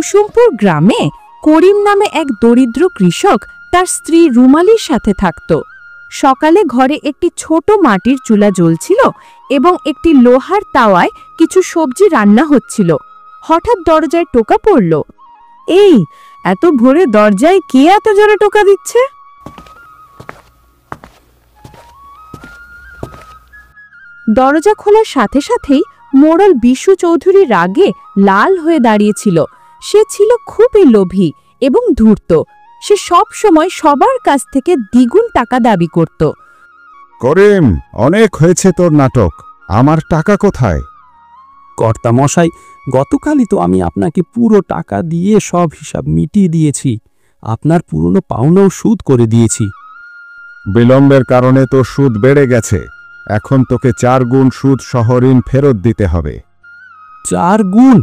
কুসুমপুর গ্রামে করিম নামে এক দরিদ্র কৃষক তার স্ত্রী রুমালির সাথে থাকত। সকালে ঘরে একটি ছোট মাটির চুলা জ্বলছিল এবং একটি লোহার তাওয়ায় কিছু সবজি রান্না হচ্ছিল। হঠাৎ দরজায় টোকা পড়ল। এই এত ভোরে দরজায় কে এত জোরে টোকা দিচ্ছে? দরজা খোলার সাথে সাথেই মোড়ল বিশু চৌধুরী রাগে লাল হয়ে দাঁড়িয়েছিল। সে ছিল খুবই লোভী এবং ধূর্ত। সে সব সময় সবার কাছ থেকে দ্বিগুণ টাকা দাবি করত। করিম, অনেক হয়েছে তোর নাটক। আমার টাকা কোথায়? কর্তামশাই, গতকালই তো আমি আপনাকে পুরো টাকা দিয়ে সব হিসাব মিটিয়ে দিয়েছি। আপনার পুরনো পাওনাও সুদ করে দিয়েছি। বিলম্বের কারণে তো সুদ বেড়ে গেছে। এখন তোকে 4 গুণ সুদ সহ ঋণ ফেরত দিতে হবে। 4 গুণ?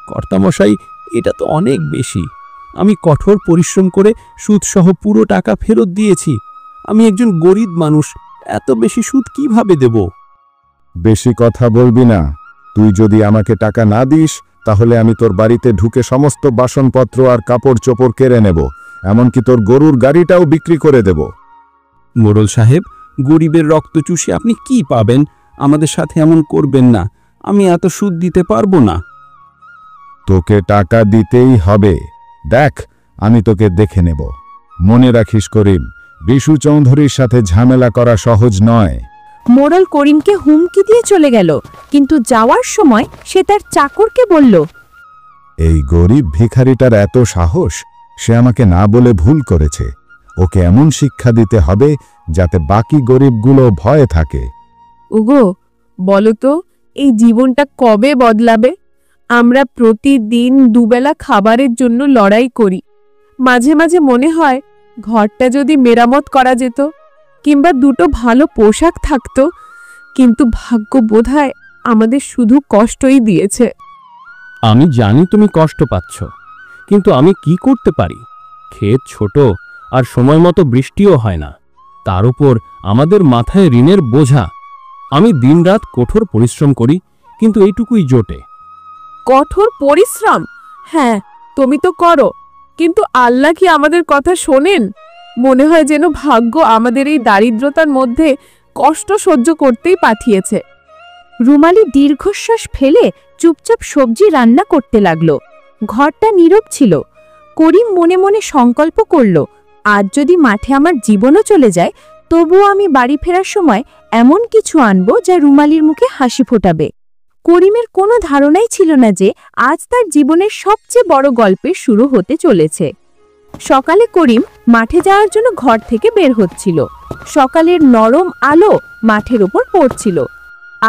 কর্তামশাই, এটা তো অনেক বেশি। আমি কঠোর পরিশ্রম করে সুদসহ পুরো টাকা ফেরত দিয়েছি। আমি একজন গরিব মানুষ, এত বেশি সুদ কিভাবে দেব? বেশি কথা বলবি না। তুই যদি আমাকে টাকা না দিস তাহলে আমি তোর বাড়িতে ঢুকে সমস্ত বাসনপত্র আর কাপড় চোপড় কেড়ে নেব, এমনকি তোর গরুর গাড়িটাও বিক্রি করে দেব। মোড়ল সাহেব, গরিবের রক্ত চুষে আপনি কি পাবেন? আমাদের সাথে এমন করবেন না। আমি এত সুদ দিতে পারবো না। তোকে টাকা দিতেই হবে। দেখ, আমি তোকে দেখে নেব। মনে রাখিস করিম, বিশু চৌধুরীর সাথে ঝামেলা করা সহজ নয়। মোড়ল করিমকে হুমকি দিয়ে চলে গেল, কিন্তু যাওয়ার সময় সে তার চাকরকে বলল, এই গরিব ভিখারিটার এত সাহস! সে আমাকে না বলে ভুল করেছে। ওকে এমন শিক্ষা দিতে হবে যাতে বাকি গরিবগুলো ভয়ে থাকে। ওগো, বলো তো এই জীবনটা কবে বদলাবে? আমরা প্রতিদিন দুবেলা খাবারের জন্য লড়াই করি। মাঝে মাঝে মনে হয় ঘরটা যদি মেরামত করা যেত, কিংবা দুটো ভালো পোশাক থাকতো। কিন্তু ভাগ্য বোধহয় আমাদের শুধু কষ্টই দিয়েছে। আমি জানি তুমি কষ্ট পাচ্ছ, কিন্তু আমি কি করতে পারি? ক্ষেত ছোট আর সময় মতো বৃষ্টিও হয় না। তার উপর আমাদের মাথায় ঋণের বোঝা। আমি দিনরাত কঠোর পরিশ্রম করি, কিন্তু এইটুকুই জোটে। কঠোর পরিশ্রম? হ্যাঁ, তুমি তো করো, কিন্তু আল্লাহ কি আমাদের কথা শোনেন? মনে হয় যেন ভাগ্য আমাদের এই দারিদ্রতার মধ্যে কষ্ট সহ্য করতেই পাঠিয়েছে। রুমালি দীর্ঘশ্বাস ফেলে চুপচাপ সবজি রান্না করতে লাগল। ঘরটা নীরব ছিল। করিম মনে মনে সংকল্প করল, আজ যদি মাঠে আমার জীবনও চলে যায়, তবুও আমি বাড়ি ফেরার সময় এমন কিছু আনব যা রুমালির মুখে হাসি ফোটাবে। করিমের কোনো ধারণাই ছিল না যে আজ তার জীবনের সবচেয়ে বড় গল্পের শুরু হতে চলেছে। সকালে করিম মাঠে যাওয়ার জন্য ঘর থেকে বের হচ্ছিল। সকালের নরম আলো মাঠের ওপর পড়ছিল।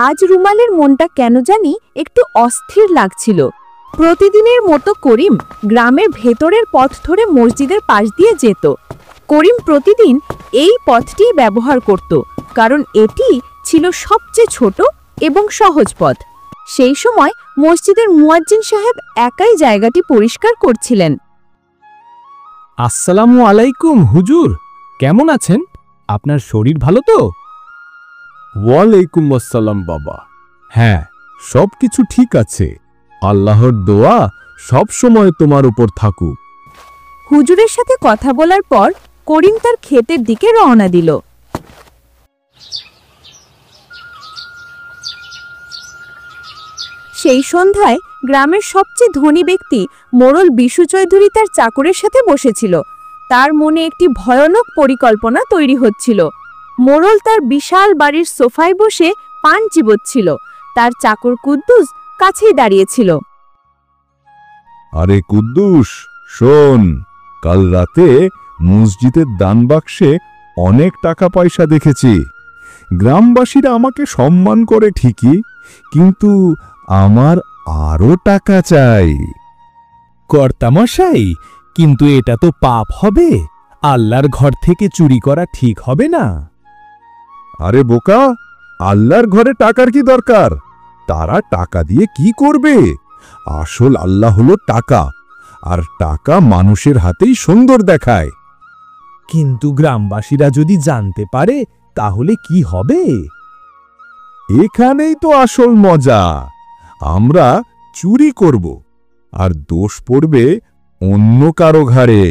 আজ রুমালের মনটা কেন জানি একটু অস্থির লাগছিল। প্রতিদিনের মতো করিম গ্রামের ভেতরের পথ ধরে মসজিদের পাশ দিয়ে যেত। করিম প্রতিদিন এই পথটি ব্যবহার করত, কারণ এটি ছিল সবচেয়ে ছোট এবং সহজ পথ। সেই সময় মসজিদের মুয়াজ্জিন সাহেব একাই জায়গাটি পরিষ্কার করছিলেন। আসসালামু আলাইকুম হুজুর, কেমন আছেন? আপনার শরীর ভালো তো? ওয়ালাইকুম আসসালাম বাবা। হ্যাঁ, সবকিছু ঠিক আছে। আল্লাহর দোয়া সব সময় তোমার উপর থাকুক। হুজুরের সাথে কথা বলার পর করিম তার ক্ষেতের দিকে রওনা দিল। সেই সন্ধ্যায় গ্রামের সবচেয়ে ধনী ব্যক্তি মোড়ল বিশু চৌধুরী তার চাকরের সাথে বসেছিল। তার মনে একটি ভয়ানক পরিকল্পনা তৈরি হচ্ছিল। মোড়ল তার বিশাল বাড়ির সোফায় বসে পান চিবোচ্ছিল। তার চাকর কুদ্দুস কাছেই দাঁড়িয়েছিল। আরে কুদ্দুস, শোন, কাল রাতে মসজিদের দান বাক্সে অনেক টাকা পয়সা দেখেছি। গ্রামবাসীরা আমাকে সম্মান করে ঠিকই, কিন্তু আমার আরো টাকা চাই। কর্তামশাই, কিন্তু এটা তো পাপ হবে। আল্লাহর ঘর থেকে চুরি করা ঠিক হবে না। আরে বোকা, আল্লাহর ঘরে টাকার কি দরকার? তারা টাকা দিয়ে কি করবে? আসল আল্লাহ হলো টাকা, আর টাকা মানুষের হাতেই সুন্দর দেখায়। কিন্তু গ্রামবাসীরা যদি জানতে পারে তাহলে কি হবে? এখানেই তো আসল মজা। আমরা চুরি করব, আর দোষ পড়বে অন্য কারো ঘাড়ে।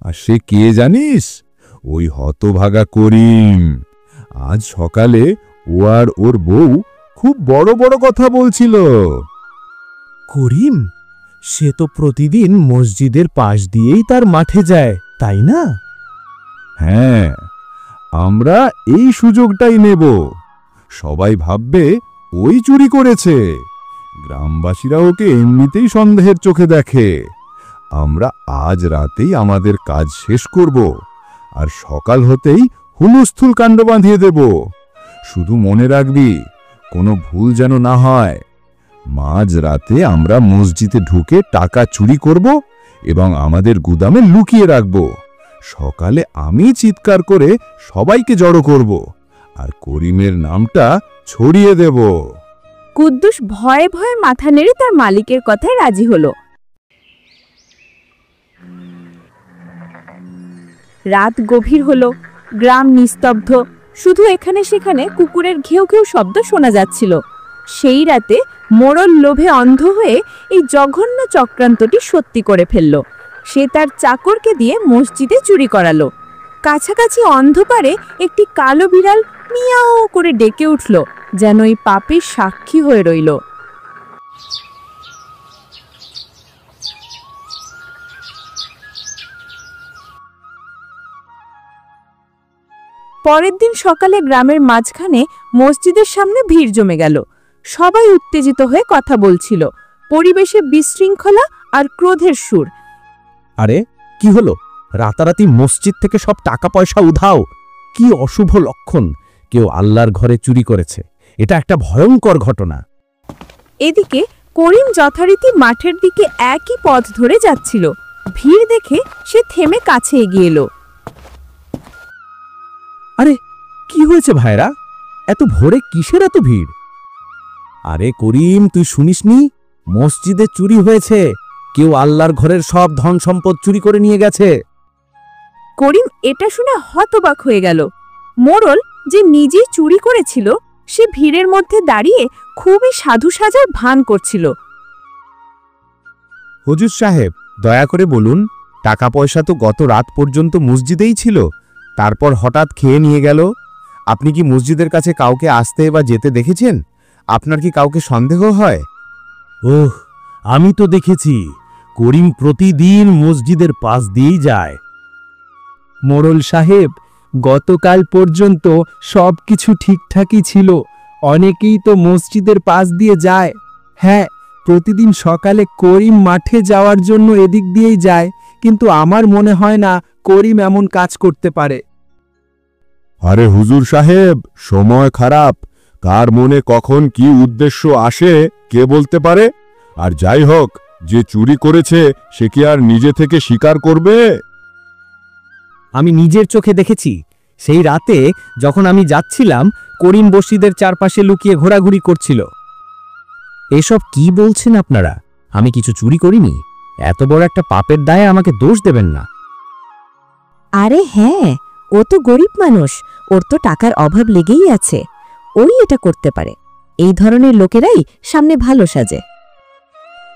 আর সে কে জানিস? ওই হতভাগা করিম। আজ সকালে ও আর ওর বউ খুব বড় বড় কথা বলছিল। করিম, সে তো প্রতিদিন মসজিদের পাশ দিয়েই তার মাঠে যায়, তাই না? হ্যাঁ, আমরা এই সুযোগটাই নেব। সবাই ভাববে ওই চুরি করেছে। গ্রামবাসীরা ওকে এমনিতেই সন্দেহের চোখে দেখে। আমরা আজ রাতেই আমাদের কাজ শেষ করব, আর সকাল হতেই হুলস্থুল কাণ্ড বাঁধিয়ে দেব। শুধু মনে রাখবি, কোনো ভুল যেন না হয়। মাঝ রাতে আমরা মসজিদে ঢুকে টাকা চুরি করব এবং আমাদের গুদামে লুকিয়ে রাখব। সকালে আমি চিৎকার করে সবাইকে জড়ো করব, আর করিমের নামটা ছড়িয়ে দেব। কুদ্দুস ভয়ে ভয়ে মাথা নেড়ে তার মালিকের কথায় রাজি হলো। রাত গভীর হলো, গ্রাম নিস্তব্ধ, শুধু এখানে সেখানে কুকুরের ঘেউ ঘেউ শব্দ শোনা যাচ্ছিল। সেই রাতে মোড়ল লোভে অন্ধ হয়ে এই জঘন্য চক্রান্তটি সত্যি করে ফেলল। সে তার চাকরকে দিয়ে মসজিদে চুরি করালো। কাছাকাছি অন্ধকারে একটি কালো বিড়াল মিয়াও করে ডেকে উঠল, যেন এই পাপের সাক্ষী হয়ে রইল। পরের দিন সকালে গ্রামের মাঝখানে মসজিদের সামনে ভিড় জমে গেল। সবাই উত্তেজিত হয়ে কথা বলছিল। পরিবেশে বিশৃঙ্খলা আর ক্রোধের সুর। আরে কি হলো? রাতারাতি মসজিদ থেকে সব টাকা পয়সা উধাও। কি অশুভ লক্ষণ! কেউ আল্লাহর ঘরে চুরি করেছে। এটা একটা ভয়ঙ্কর ঘটনা। এদিকে করিম যথারীতি মাঠের দিকে একই পথ ধরে যাচ্ছিল। ভিড় দেখে সে থেমে কাছে এগিয়ে এলো। আরে কি হয়েছে ভাইরা? এত ভোরে কিসের এত ভিড়? আরে করিম, তুই শুনিসনি? মসজিদে চুরি হয়েছে। কেউ আল্লাহর ঘরের সব ধন সম্পদ চুরি করে নিয়ে গেছে। করিম এটা শুনে হতবাক হয়ে গেল। মোড়ল যে নিজেই চুরি করেছিল, সে ভিড়ের মধ্যে দাঁড়িয়ে খুবই সাধু সাজার ভান করছিল। হুজুর সাহেব, দয়া করে বলুন, টাকা পয়সা তো গত রাত পর্যন্ত মসজিদেই ছিল, তারপর হঠাৎ খেয়ে নিয়ে গেল। আপনি কি মসজিদের কাছে কাউকে আসতে বা যেতে দেখেছেন? আপনার কি কাউকে সন্দেহ হয়? ওহ, আমি তো দেখেছি। করিম প্রতিদিন মসজিদের পাশ দিয়েই যায়। মোড়ল সাহেব, গতকাল পর্যন্ত সবকিছু ঠিকঠাকই ছিল। অনেকেই তো মসজিদের পাশ দিয়ে যায়। হ্যাঁ, প্রতিদিন সকালে করিম মাঠে যাওয়ার জন্য এদিক দিয়েই যায়, কিন্তু আমার মনে হয় না করিম এমন কাজ করতে পারে। আরে হুজুর সাহেব, সময় খারাপ। কার মনে কখন কি উদ্দেশ্য আসে কে বলতে পারে? আর যাই হোক, যে চুরি করেছে সে কি আর নিজে থেকে স্বীকার করবে? আমি নিজের চোখে দেখেছি। সেই রাতে যখন আমি যাচ্ছিলাম, করিম মসজিদের চারপাশে লুকিয়ে ঘোরাঘুরি করছিল। এসব কি বলছেন আপনারা? আমি কিছু চুরি করিনি। এত বড় একটা পাপের দায়ে আমাকে দোষ দেবেন না। আরে হ্যাঁ, ও তো গরিব মানুষ, ওর তো টাকার অভাব লেগেই আছে। ওই এটা করতে পারে। এই ধরনের লোকেরাই সামনে ভালো সাজে।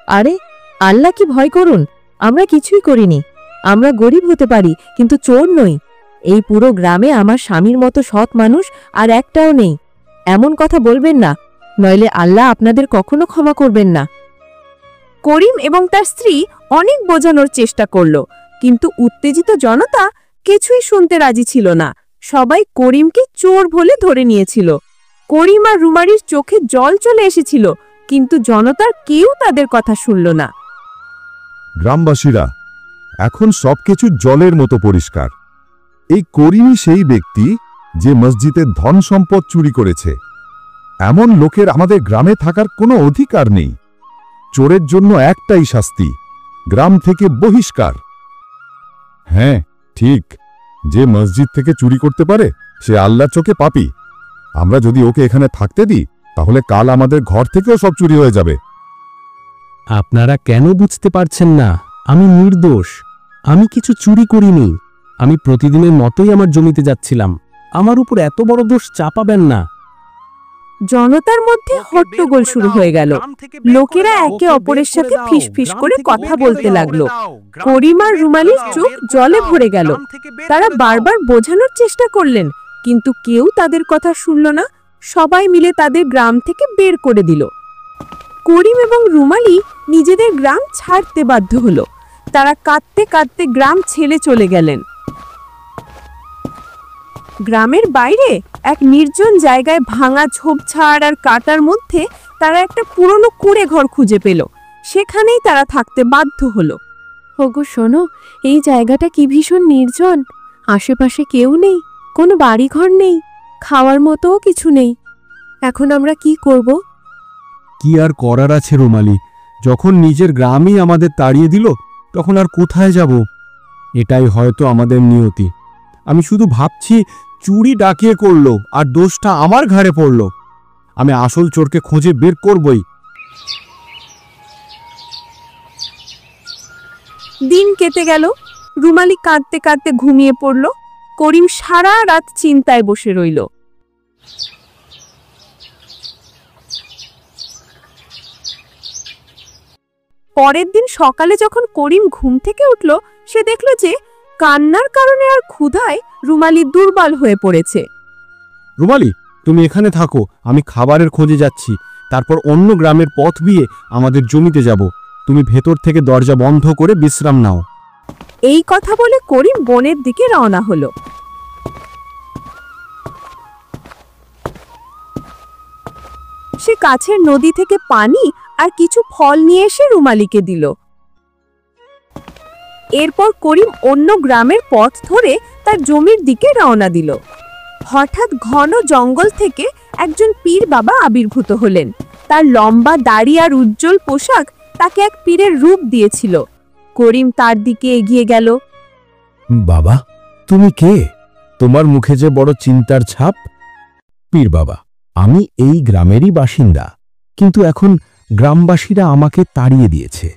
আরে আল্লাহ কি ভয় করুন, আমরা কিছুই করিনি। আমরা গরিব হতে পারি, কিন্তু চোর নই। এই পুরো গ্রামে আমার স্বামীর মতো সৎ মানুষ আর একটাও নেই। এমন কথা বলবেন না, নইলে আল্লাহ আপনাদের কখনো ক্ষমা করবেন না। করিম এবং তার স্ত্রী অনেক বোঝানোর চেষ্টা করল, কিন্তু উত্তেজিত জনতা কিছুই শুনতে রাজি ছিল না। সবাই করিমকে চোর বলে ধরে নিয়েছিল। করিম আর রুমারির চোখে জল চলে এসেছিল, কিন্তু জনতার কেউ তাদের কথা শুনল না। গ্রামবাসীরা, এখন সবকিছু জলের মতো পরিষ্কার। এই করিমই সেই ব্যক্তি যে মসজিদের ধন সম্পদ চুরি করেছে। এমন লোকের আমাদের গ্রামে থাকার কোনো অধিকার নেই। চোরের জন্য একটাই শাস্তি, গ্রাম থেকে বহিষ্কার। হ্যাঁ ঠিক, যে মসজিদ থেকে চুরি করতে পারে সে আল্লাহর চোখে পাপী। আমরা যদি ওকে এখানে থাকতে দিই, তাহলে কাল আমাদের ঘর থেকেও সব চুরি হয়ে যাবে। আপনারা কেন বুঝতে পারছেন না? আমি নির্দোষ। আমি কিছু চুরি করিনি। আমি প্রতিদিনের মতোই আমার জমিতে যাচ্ছিলাম। আমার উপর এত বড় দোষ চাপাবেন না। জনতার মধ্যে হট্টগোল শুরু হয়ে গেল। লোকেরা একে অপরের সাথে ফিসফিস করে কথা বলতে লাগলো। করিম আর রুমালির চোখ জলে ভরে গেল। তারা বারবার বোঝানোর চেষ্টা করলেন, কিন্তু কেউ তাদের কথা শুনল না। সবাই মিলে তাদের গ্রাম থেকে বের করে দিল। করিম এবং রুমালি নিজেদের গ্রাম ছাড়তে বাধ্য হলো। তারা কাঁদতে কাঁদতে গ্রাম ছেড়ে চলে গেলেন। গ্রামের বাইরে এক নির্জন জায়গায় ভাঙা ঝোপঝাড় আর কাটার মধ্যে তারা একটা পুরনো কুঁড়ে ঘর খুঁজে পেল। সেখানেই তারা থাকতে বাধ্য হলো। ওগো শোনো, এই জায়গাটা কি ভীষণ নির্জন। আশেপাশে কেউ নেই, কোনো বাড়িঘর নেই, খাওয়ার মতোও কিছু নেই। এখন আমরা কি করব? কি আর করার আছে রুমালি, যখন নিজের গ্রামই আমাদের তাড়িয়ে দিল তখন আর কোথায় যাব? এটাই হয়তো আমাদের নিয়তি। আমি শুধু ভাবছি, চুরি ডাকিয়ে করলো আর দোষটা আমার ঘাড়ে পড়ল। আমি আসল চোরকে খুঁজে বের করবই। দিন কেটে গেল। রুমালি কাঁদতে কাঁদতে ঘুমিয়ে পড়ল। করিম সারা রাত চিন্তায় বসে রইল। পরের দিন সকালে যখন করিম ঘুম থেকে উঠল, সে দেখল যে কান্নার কারণে আর ক্ষুধায় রুমালি দুর্বল হয়ে পড়েছে। রুমালি, তুমি এখানে থাকো, আমি খাবারের খোঁজে যাচ্ছি। তারপর অন্য গ্রামের পথ দিয়ে আমাদের জমিতে যাব। তুমি ভেতর থেকে দরজা বন্ধ করে বিশ্রাম নাও। এই কথা বলে করিম বনের দিকে রওনা হলো। সে কাছের নদী থেকে পানি আর কিছু ফল নিয়ে এসে রুমালিকে দিল। এরপর করিম অন্য গ্রামের পথ ধরে তার জমির দিকে রওনা দিল। হঠাৎ ঘন জঙ্গল থেকে একজন পীর বাবা আবির্ভূত হলেন। তার লম্বা দাড়ি আর উজ্জ্বল পোশাক তাকে এক পীরের রূপ দিয়েছিল। করিম তার দিকে এগিয়ে গেল। বাবা, তুমি কে? তোমার মুখে যে বড় চিন্তার ছাপ। পীর বাবা, আমি এই গ্রামেরই বাসিন্দা, কিন্তু এখন গ্রামবাসীরা আমাকে তাড়িয়ে দিয়েছে।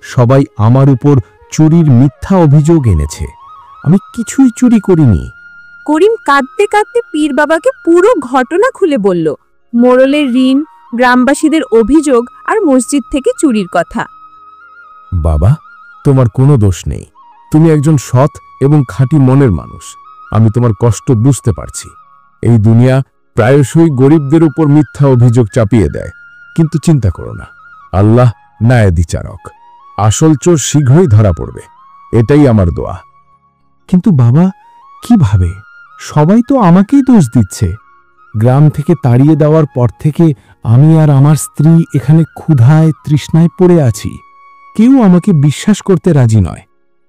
সবাই আমার উপর চুরির মিথ্যা অভিযোগ এনেছে। আমি কিছুই চুরি করিনি। করিম কাঁদতে কাঁদতে পীর বাবাকে পুরো ঘটনা খুলে বলল। মোড়লের ঋণ, গ্রামবাসীদের অভিযোগ আর মসজিদ থেকে চুরির কথা। বাবা, তোমার কোনো দোষ নেই। তুমি একজন সৎ এবং খাঁটি মনের মানুষ। আমি তোমার কষ্ট বুঝতে পারছি। এই দুনিয়া প্রায়শই গরিবদের উপর মিথ্যা অভিযোগ চাপিয়ে দেয়, কিন্তু চিন্তা করো না, আল্লাহ ন্যায় বিচারক। আসল চোর শীঘ্রই ধরা পড়বে, এটাই আমার দোয়া। কিন্তু বাবা, কিভাবে? সবাই তো আমাকেই দোষ দিচ্ছে। গ্রাম থেকে তাড়িয়ে দেওয়ার পর থেকে আমি আর আমার স্ত্রী এখানে ক্ষুধায় তৃষ্ণায় পড়ে আছি। কেউ আমাকে বিশ্বাস করতে রাজি নয়।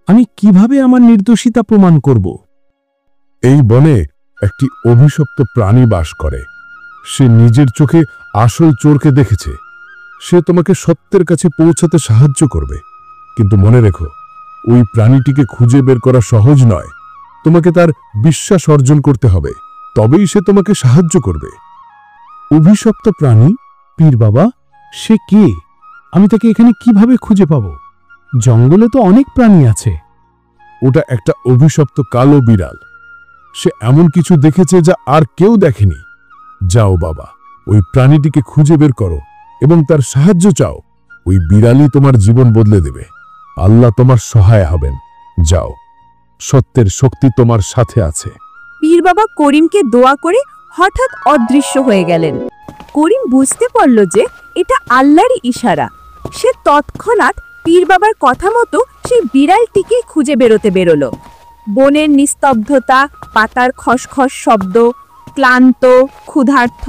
আমি কিভাবে আমার নির্দোষিতা প্রমাণ করব? এই বনে একটি অভিশপ্ত প্রাণী বাস করে। সে নিজের চোখে আসল চোরকে দেখেছে। সে তোমাকে সত্যের কাছে পৌঁছাতে সাহায্য করবে, কিন্তু মনে রেখো, ওই প্রাণীটিকে খুঁজে বের করা সহজ নয়। তোমাকে তার বিশ্বাস অর্জন করতে হবে, তবেই সে তোমাকে সাহায্য করবে। অভিশপ্ত প্রাণী? পীর বাবা, সে কে? আমি তাকে এখানে কিভাবে খুঁজে পাব? জঙ্গলে তো অনেক প্রাণী আছে। ওটা একটা অভিশপ্ত কালো বিড়াল। সে এমন কিছু দেখেছে যা আর কেউ দেখেনি। যাও বাবা, ওই প্রাণীটিকে খুঁজে বের করো এবং তার সাহায্য চাও। ওই বিড়ালই তোমার জীবন বদলে দেবে। আল্লাহ তোমার সহায় হবেন। যাও, সত্যের শক্তি তোমার সাথে আছে। পীর বাবা করিমকে দোয়া করে হঠাৎ অদৃশ্য হয়ে গেলেন। করিম বুঝতে পারল যে এটা আল্লাহরই ইশারা। সে তৎক্ষণাৎ পীর বাবার কথা মতো সেই বিড়ালটিকে খুঁজে বেরোলো। বনের নিস্তব্ধতা, পাতার খসখস শব্দ, ক্লান্ত, ক্ষুধার্ত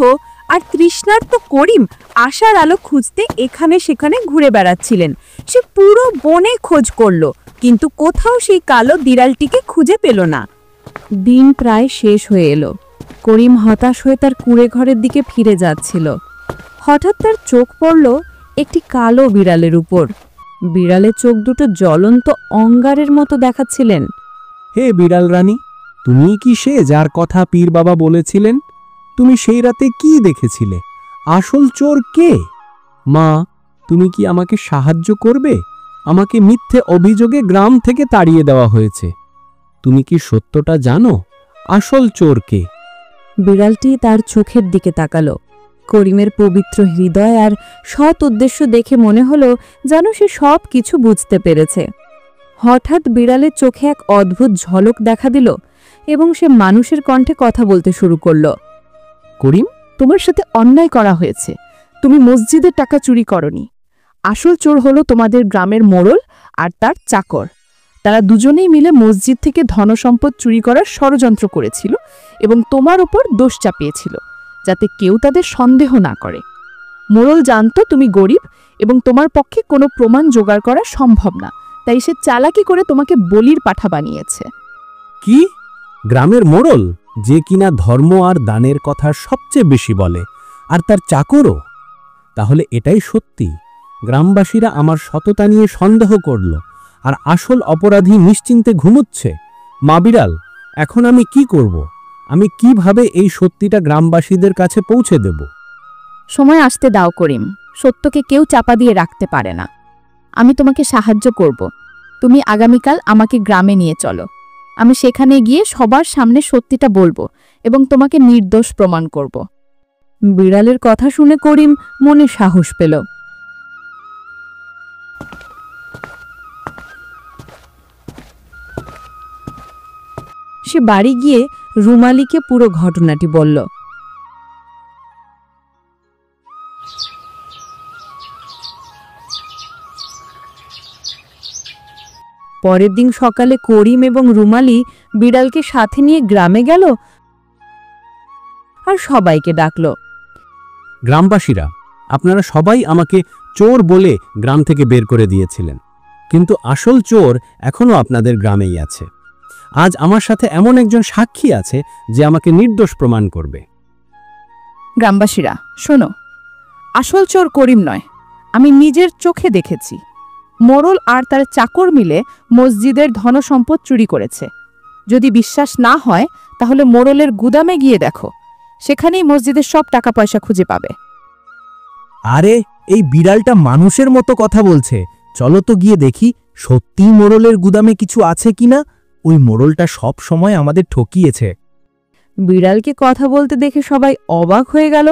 আর তৃষ্ণার্ত করিম আশার আলো খুঁজতে এখানে সেখানে ঘুরে বেড়াচ্ছিলেন। সে পুরো বনে খোঁজ করল, কিন্তু কোথাও সেই কালো বিড়ালটিকে খুঁজে পেল না। দিন প্রায় শেষ হয়ে এলো। করিম হতাশ হয়ে তার কুঁড়ে ঘরের দিকে ফিরে যাচ্ছিল। হঠাৎ তার চোখ পড়ল একটি কালো বিড়ালের উপর। বিড়ালের চোখ দুটো জ্বলন্ত অঙ্গারের মতো দেখাচ্ছিলেন। হে বিড়াল রানী, তুমি কি সে যার কথা পীর বাবা বলেছিলেন? তুমি সেই রাতে কি দেখেছিলে? আসল চোর কে? মা, তুমি কি আমাকে সাহায্য করবে? আমাকে মিথ্যে অভিযোগে গ্রাম থেকে তাড়িয়ে দেওয়া হয়েছে। তুমি কি সত্যটা জানো? আসল চোর কে? বিড়ালটি তার চোখের দিকে তাকালো। করিমের পবিত্র হৃদয় আর সৎ উদ্দেশ্য দেখে মনে হলো যেন সে সব কিছু বুঝতে পেরেছে। হঠাৎ বিড়ালের চোখে এক অদ্ভুত ঝলক দেখা দিল এবং সে মানুষের কণ্ঠে কথা বলতে শুরু করল। করিম, তোমার সাথে অন্যায় করা হয়েছে। তুমি মসজিদের টাকা চুরি করনি। আসল চোর হলো তোমাদের গ্রামের মোড়ল আর তার চাকর। তারা দুজনেই মিলে মসজিদ থেকে ধনসম্পদ চুরি করার ষড়যন্ত্র করেছিল এবং তোমার উপর দোষ চাপিয়েছিল, যাতে কেউ তাদের সন্দেহ না করে। মোড়ল জানতো তুমি গরিব এবং তোমার পক্ষে কোনো প্রমাণ জোগাড় করা সম্ভব না, তাই সে চালাকি করে তোমাকে বলির পাঠা বানিয়েছে। কি? গ্রামের মোড়ল, যে কিনা ধর্ম আর দানের কথা সবচেয়ে বেশি বলে, আর তার চাকরও? তাহলে এটাই সত্যি, গ্রামবাসীরা আমার সততা নিয়ে সন্দেহ করল আর আসল অপরাধী নিশ্চিন্তে ঘুমুচ্ছে। মা বিড়াল, এখন আমি কি করব? আমি কিভাবে এই সত্যিটা গ্রামবাসীদের কাছে পৌঁছে দেব? সময় আসতে দাও করিম, সত্যকে কেউ চাপা দিয়ে রাখতে পারে না। আমি তোমাকে সাহায্য করব। তুমি আগামীকাল আমাকে গ্রামে নিয়ে চলো। আমি সেখানে গিয়ে সবার সামনে সত্যিটা বলবো এবং তোমাকে নির্দোষ প্রমাণ করব। বিড়ালের কথা শুনে করিম মনে সাহস পেল। সে বাড়ি গিয়ে রুমালিকে পুরো ঘটনাটি বলল। পরের দিন সকালে করিম এবং রুমালি বিড়ালকে সাথে নিয়ে গ্রামে গেল আর সবাইকে ডাকল। গ্রামবাসীরা, আপনারা সবাই আমাকে চোর বলে গ্রাম থেকে বের করে দিয়েছিলেন, কিন্তু আসল চোর এখনও আপনাদের গ্রামেই আছে। আজ আমার সাথে এমন একজন সাক্ষী আছে যে আমাকে নির্দোষ প্রমাণ করবে। গ্রামবাসীরা শোনো, আসল চোর করিম নয়, আমি নিজের চোখে দেখেছি। মোড়ল আর তার চাকর মিলে মসজিদের ধনসম্পদ চুরি করেছে। যদি বিশ্বাস না হয় তাহলে মোড়লের গুদামে গিয়ে দেখো, সেখানেই মসজিদের সব টাকা পয়সা খুঁজে পাবে। আরে, এই বিড়ালটা মানুষের মতো কথা বলছে। চলো তো গিয়ে দেখি সত্যিই মোড়লের গুদামে কিছু আছে কিনা। ওই মোড়লটা সব সময় আমাদের ঠকিয়েছে। বিড়ালকে কথা বলতে দেখে সবাই অবাক হয়ে গেল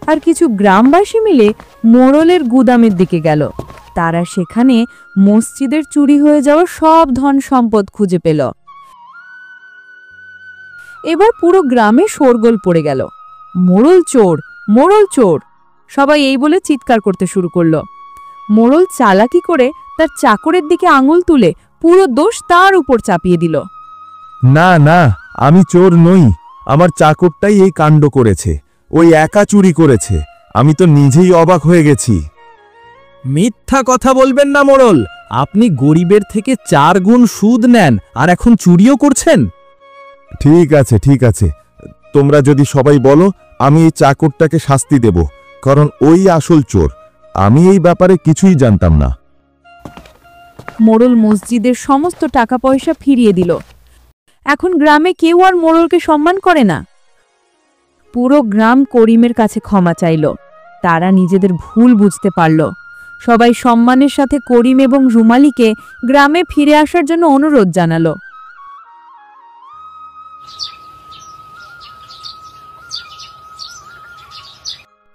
আর কিছু গ্রামবাসী মিলে মোড়লের গুদামের দিকে গেল। তারা সেখানে মসজিদের চুরি হয়ে যাওয়া সব ধন সম্পদ খুঁজে পেল। এবার পুরো গ্রামে শোরগোল পড়ে গেল। মোড়ল চোর, মোড়ল চোর! সবাই এই বলে চিৎকার করতে শুরু করল। মোড়ল চালাকি করে তার চাকরের দিকে আঙুল তুলে পুরো দোষ তার উপর চাপিয়ে দিল। না না, আমি চোর নই, আমার চাকরটাই এই কাণ্ড করেছে। ওই একা চুরি করেছে। আমি তো নিজেই অবাক হয়ে গেছি। মিথ্যা কথা বলবেন না মোড়ল। আপনি গরিবের থেকে 4 গুণ সুদ নেন আর এখন চুরিও করছেন। ঠিক আছে ঠিক আছে, তোমরা যদি সবাই বলো, আমি এই চাকরটাকে শাস্তি দেব, কারণ ওই আসল চোর। আমি এই ব্যাপারে কিছুই জানতাম না। মোড়ল মসজিদের সমস্ত টাকা পয়সা ফিরিয়ে দিল। এখন গ্রামে কেউ আর মোড়লকে সম্মান করে না। পুরো গ্রাম করিমের কাছে ক্ষমা চাইল। তারা নিজেদের ভুল বুঝতে পারল। সবাই সম্মানের সাথে করিম এবং রুমালিকে গ্রামে ফিরে আসার জন্য অনুরোধ জানালো।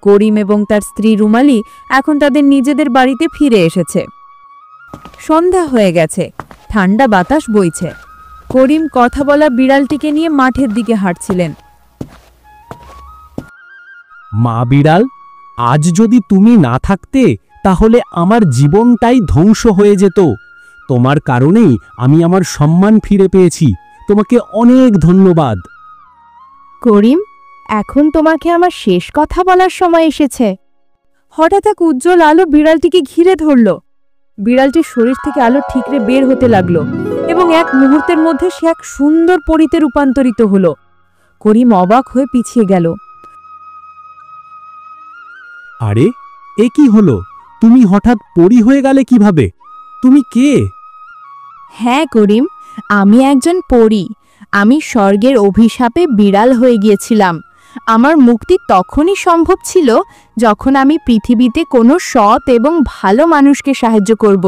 করিম এবং তার স্ত্রী রুমালি এখন তাদের নিজেদের বাড়িতে ফিরে এসেছে। সন্ধ্যা হয়ে গেছে, ঠান্ডা বাতাস বইছে। করিম কথা বলা বিড়ালটিকে নিয়ে মাঠের দিকে হাঁটছিলেন। মা বিড়াল, আজ যদি তুমি না থাকতে তাহলে আমার জীবনটাই ধ্বংস হয়ে যেত। তোমার কারণেই আমি আমার সম্মান ফিরে পেয়েছি। তোমাকে অনেক ধন্যবাদ। করিম, এখন তোমাকে আমার শেষ কথা বলার সময় এসেছে। হঠাৎ এক উজ্জ্বল আলো বিড়ালটিকে ঘিরে ধরল। বিড়ালটির শরীর থেকে আলো ঠিকরে বের হতে লাগলো এবং এক মুহূর্তের মধ্যে সে এক সুন্দর পরীতে রূপান্তরিত হল। করিম অবাক হয়ে পিছিয়ে গেল। আরে, এ কি হলো? তুমি হঠাৎ পরী হয়ে গেলে কিভাবে? তুমি কে? হ্যাঁ করিম, আমি একজন পরী। আমি স্বর্গের অভিশাপে বিড়াল হয়ে গিয়েছিলাম। আমার মুক্তি তখনই সম্ভব ছিল যখন আমি পৃথিবীতে কোনো সৎ এবং ভালো মানুষকে সাহায্য করব।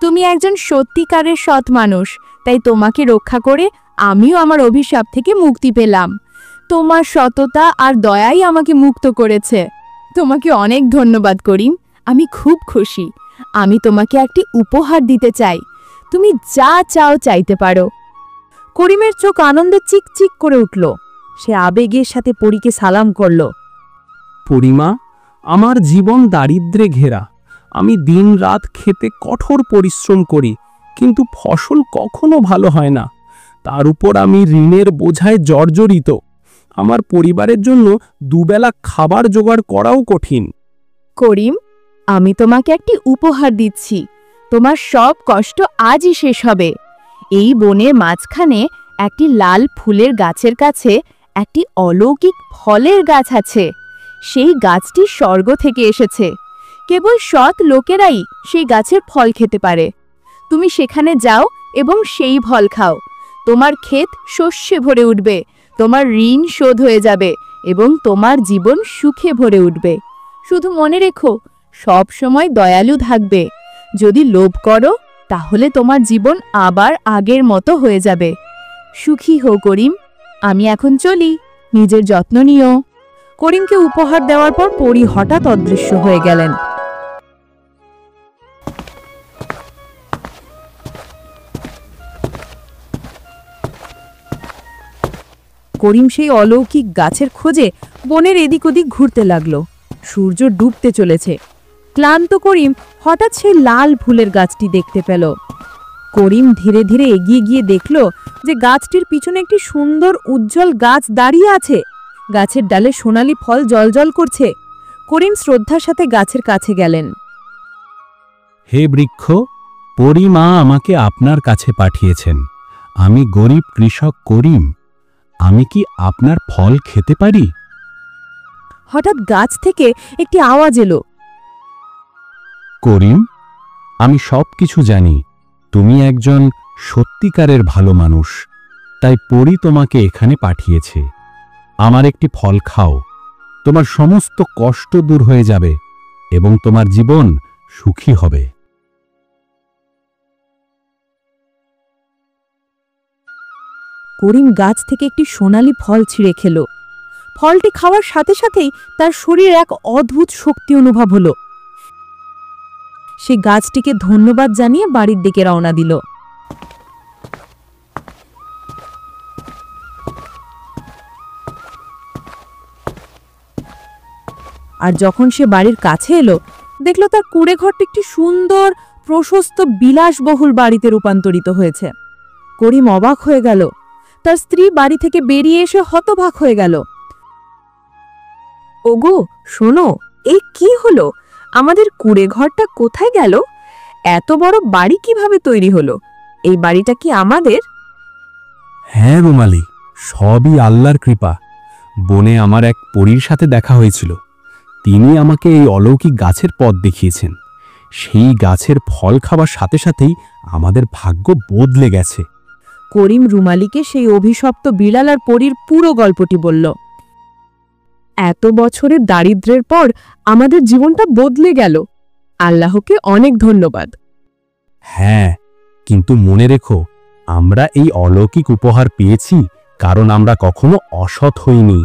তুমি একজন সত্যিকারের সৎ মানুষ, তাই তোমাকে রক্ষা করে আমিও আমার অভিশাপ থেকে মুক্তি পেলাম। তোমার সততা আর দয়াই আমাকে মুক্ত করেছে। তোমাকে অনেক ধন্যবাদ করিম, আমি খুব খুশি। আমি তোমাকে একটি উপহার দিতে চাই, তুমি যা চাও চাইতে পারো। করিমের চোখ আনন্দে চিকচিক করে উঠল। সে আবেগের সাথে পরীকে সালাম করল। পরিমা, আমার জীবন দারিদ্র্যে ঘেরা। আমি দিনরাত খেতে কঠোর পরিশ্রম করি, কিন্তু ফসল কখনো ভালো হয় না। তার উপর আমি ঋণের বোঝায় জর্জরিত। আমার পরিবারের জন্য দুবেলা খাবার জোগাড় করাও কঠিন। করিম, আমি তোমাকে একটি উপহার দিচ্ছি। তোমার সব কষ্ট আজই শেষ হবে। এই বনের মাঝখানে একটি লাল ফুলের গাছের কাছে একটি অলৌকিক ফলের গাছ আছে। সেই গাছটি স্বর্গ থেকে এসেছে। কেবল সৎ লোকেরাই সেই গাছের ফল খেতে পারে। তুমি সেখানে যাও এবং সেই ফল খাও। তোমার ক্ষেত শস্যে ভরে উঠবে, তোমার ঋণ শোধ হয়ে যাবে এবং তোমার জীবন সুখে ভরে উঠবে। শুধু মনে রেখো, সব সময় দয়ালু থাকবে। যদি লোভ করো তাহলে তোমার জীবন আবার আগের মতো হয়ে যাবে। সুখী হও করিম, আমি এখন চলি, নিজের যত্ন নিও। করিমকে উপহার দেওয়ার পর পরী হঠাৎ অদৃশ্য হয়ে গেলেন। করিম সেই অলৌকিক গাছের খোঁজে বনের এদিক ওদিক ঘুরতে লাগলো। সূর্য ডুবতে চলেছে। ক্লান্ত করিম হঠাৎ সেই লাল ফুলের গাছটি দেখতে পেল। করিম ধীরে ধীরে এগিয়ে গিয়ে দেখল যে গাছটির পিছনে একটি সুন্দর উজ্জ্বল গাছ দাঁড়িয়ে আছে। গাছের ডালে সোনালী ফল জলজল করছে। করিম শ্রদ্ধার সাথে গাছের কাছে গেলেন। হে বৃক্ষ, পরিমা আমাকে আপনার কাছে পাঠিয়েছেন। আমি গরিব কৃষক করিম। আমি কি আপনার ফল খেতে পারি? হঠাৎ গাছ থেকে একটি আওয়াজ এলো। করিম, আমি সব কিছু জানি। তুমি একজন সত্যিকারের ভালো মানুষ, তাই পরি তোমাকে এখানে পাঠিয়েছে। আমার একটি ফল খাও, তোমার সমস্ত কষ্ট দূর হয়ে যাবে এবং তোমার জীবন সুখী হবে। করিম গাছ থেকে একটি সোনালী ফল ছিঁড়ে খেল। ফলটি খাওয়ার সাথে সাথেই তার শরীরে এক অদ্ভুত শক্তি অনুভব হলো। সে গাছটিকে ধন্যবাদ জানিয়ে বাড়ির দিকে রওনা দিল। আর যখন সে বাড়ির কাছে এলো, দেখল তার কুঁড়ে ঘরটি একটি সুন্দর প্রশস্ত বিলাসবহুল বাড়িতে রূপান্তরিত হয়েছে। করিম অবাক হয়ে গেল। তার স্ত্রী বাড়ি থেকে বেরিয়ে এসে হতবাক হয়ে গেল। ওগো, শোনো, এই কি হলো? আমাদের কুঁড়ে ঘরটা কোথায় গেল? এত বড় বাড়ি কিভাবে তৈরি হলো? এই বাড়িটা কি আমাদের? হ্যাঁ রুমালি, সবই আল্লাহর কৃপা। বনে আমার এক পরীর সাথে দেখা হয়েছিল। তিনি আমাকে এই অলৌকিক গাছের পথ দেখিয়েছেন। সেই গাছের ফল খাবার সাথে সাথেই আমাদের ভাগ্য বদলে গেছে। করিম রুমালিকে সেই অভিশপ্ত বিড়াল আর পরীর পুরো গল্পটি বলল। এত বছরের দারিদ্র্যের পর আমাদের জীবনটা বদলে গেল। আল্লাহকে অনেক ধন্যবাদ। হ্যাঁ, কিন্তু মনে রেখো, আমরা এই অলৌকিক উপহার পেয়েছি কারণ আমরা কখনো অসৎ হইনি।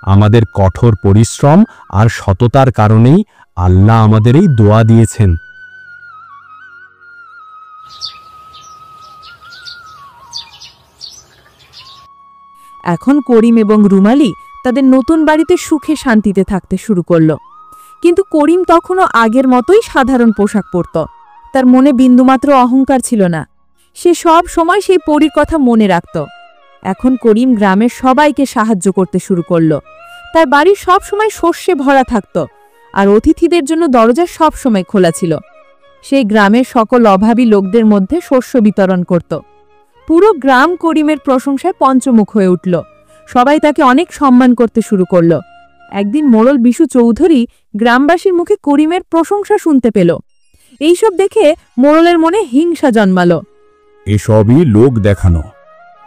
আমাদের কঠোর পরিশ্রম আর সততার কারণেই আল্লাহ আমাদের এই দোয়া দিয়েছেন। এখন করিম এবং রুমালি তাদের নতুন বাড়িতে সুখে শান্তিতে থাকতে শুরু করল। কিন্তু করিম তখনও আগের মতোই সাধারণ পোশাক পরত। তার মনে বিন্দুমাত্র অহংকার ছিল না। সে সব সময় সেই পরীর কথা মনে রাখত। এখন করিম গ্রামের সবাইকে সাহায্য করতে শুরু করল। তার বাড়ি সব সময় শস্যে ভরা থাকত, আর অতিথিদের জন্য দরজা সব সময় খোলা ছিল। সেই গ্রামের সকল অভাবী লোকদের মধ্যে শস্য বিতরণ করত। পুরো গ্রাম করিমের প্রশংসায় পঞ্চমুখ হয়ে উঠল। সবাই তাকে অনেক সম্মান করতে শুরু করল। একদিন মোড়ল বিশু চৌধুরী গ্রামবাসীর মুখে করিমের প্রশংসা শুনতে পেল। এইসব দেখে মোড়লের মনে হিংসা জন্মালো। এসবই লোক দেখানো।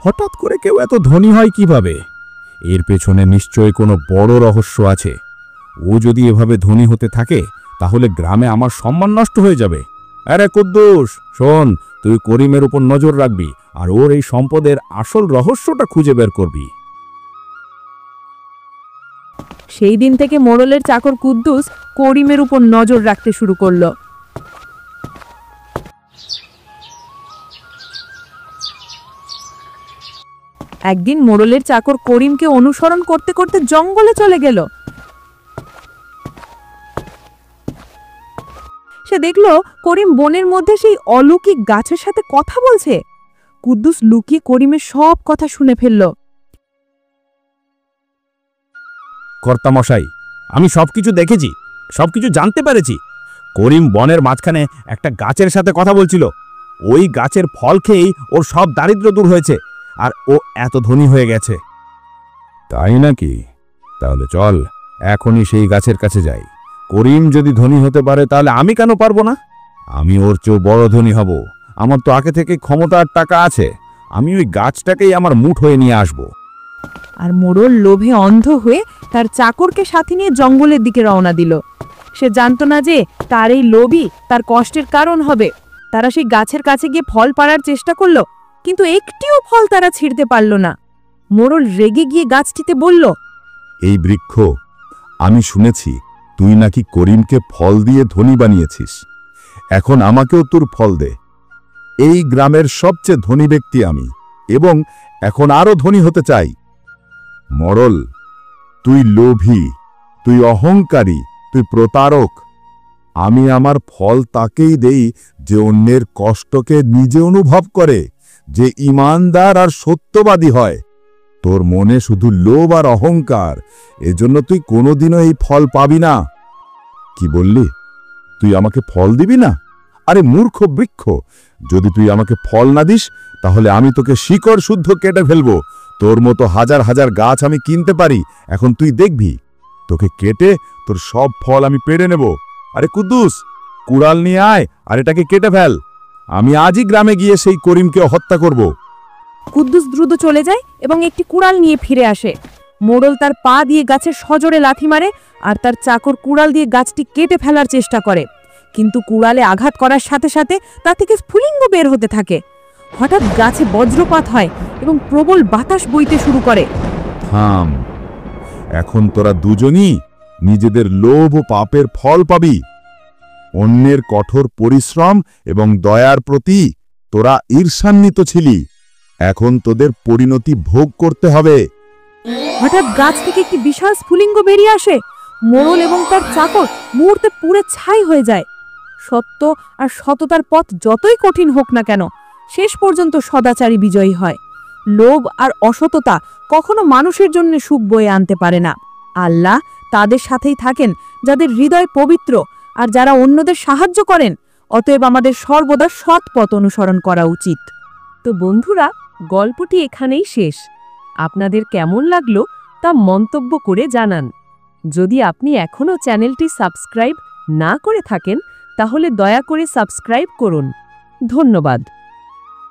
হঠাৎ করে কেউ এত ধনী হয় কিভাবে? এর পেছনে নিশ্চয়ই কোনো বড় রহস্য আছে। ও যদি এভাবে ধনী হতে থাকে তাহলে গ্রামে আমার সম্মান নষ্ট হয়ে যাবে। আরে কুদ্দুস, শোন, তুই করিমের উপর নজর রাখবি আর ওর এই সম্পদের আসল রহস্যটা খুঁজে বের করবি। সেই দিন থেকে মোড়লের চাকর কুদ্দুস করিমের উপর নজর রাখতে শুরু করলো। একদিন মোড়লের চাকর করিমকে অনুসরণ করতে করতে জঙ্গলে চলে গেল। সে দেখলো করিম বনের মধ্যে সেই অলৌকিক গাছের সাথে কথা বলছে। কুদ্দুস লুকিয়ে করিমের সব কথা শুনে ফেলল। কর্তামশাই, আমি সবকিছু দেখেছি, সবকিছু জানতে পেরেছি। করিম বনের মাঝখানে একটা গাছের সাথে কথা বলছিল। ওই গাছের ফল খেয়েই ওর সব দারিদ্র দূর হয়েছে, আর ও এত ধনী হয়ে গেছে। তাই নাকি? তাহলে চল এখনই সেই গাছের কাছে যাই। করিম যদি ধনী হতে পারে তাহলে আমি কেন পারবো না? আমি ওর চেয়েও বড় ধনী হব। আমার তো আগে থেকে ক্ষমতা আর টাকা আছে। আমি ওই গাছটাকেই আমার মুঠ হয়ে নিয়ে আসব। আর মোড়ল লোভে অন্ধ হয়ে তার চাকরকে সাথে নিয়ে জঙ্গলের দিকে রওনা দিল। সে জানতো না যে তার এই লোভই তার কষ্টের কারণ হবে। তারা সেই গাছের কাছে গিয়ে ফল পাড়ার চেষ্টা করলো, কিন্তু একটিও ফল তারা ছিঁড়তে পারল না। মোড়ল রেগে গিয়ে গাছটিতে বলল, এই বৃক্ষ, আমি শুনেছি তুই নাকি করিমকে ফল দিয়ে ধনী বানিয়েছিস। এখন আমাকেও তোর ফল দে। এই গ্রামের সবচেয়ে ধনী ব্যক্তি আমি, এবং এখন আরো ধনী হতে চাই। মোড়ল, তুই লোভী, তুই অহংকারী, তুই প্রতারক। আমি আমার ফল তাকেই দেই যে অন্যের কষ্টকে নিজে অনুভব করে, যে ঈমানদার আর সত্যবাদী হয়। তোর মনে শুধু লোভ আর অহংকার, এজন্য তুই কোনোদিনও এই ফল পাবি না। কি বললি? তুই আমাকে ফল দিবি না? আরে মূর্খ বৃক্ষ, যদি তুই আমাকে ফল না দিস তাহলে আমি তোকে শিকড় শুদ্ধ কেটে ফেলবো। তোর মতো হাজার হাজার গাছ আমি কিনতে পারি। এখন তুই দেখবি, তোকে কেটে তোর সব ফল আমি পেড়ে নেব। আরে কুদ্দুস, কুড়াল নিয়ে আয় আর এটাকে কেটে ফেল। আমি আজই গ্রামে গিয়ে সেই করিমকে হত্যা করব। কুদ্দুস দ্রুত চলে যায় এবং একটি কুড়াল নিয়ে ফিরে আসে। মোড়ল তার পা দিয়ে গাছের সজোরে লাথি মারে, আর তার চাকর কুড়াল দিয়ে গাছটি কেটে ফেলার চেষ্টা করে। কিন্তু কুড়ালে আঘাত করার সাথে সাথে তা থেকে স্ফুলিঙ্গ বের হতে থাকে। হঠাৎ গাছে বজ্রপাত হয় এবং প্রবল বাতাস বইতে শুরু করে। থাম, এখন তোরা দুজনই নিজেদের লোভ ও পাপের ফল পাবি। অন্যের কঠোর পরিশ্রম এবং দয়ার প্রতি তোরা ঈর্ষান্বিত ছিলি। এখন তোদের পরিণতি ভোগ করতে হবে। হঠাৎ গাছ থেকে একটি বিশাল স্ফুলিঙ্গ বেরিয়ে আসে। মোড়ল এবং তার চাকর মুহূর্তে পুড়ে ছাই হয়ে যায়। সত্য আর সততার পথ যতই কঠিন হোক না কেন, শেষ পর্যন্ত সদাচারী বিজয়ী হয়। লোভ আর অসততা কখনো মানুষের জন্য সুখ বয়ে আনতে পারে না। আল্লাহ তাদের সাথেই থাকেন যাদের হৃদয় পবিত্র আর যারা অন্যদের সাহায্য করেন। অতএব আমাদের সর্বদা সৎ পথ অনুসরণ করা উচিত। তো বন্ধুরা, গল্পটি এখানেই শেষ। আপনাদের কেমন লাগলো তা মন্তব্য করে জানান। যদি আপনি এখনও চ্যানেলটি সাবস্ক্রাইব না করে থাকেন তাহলে দয়া করে সাবস্ক্রাইব করুন। ধন্যবাদ।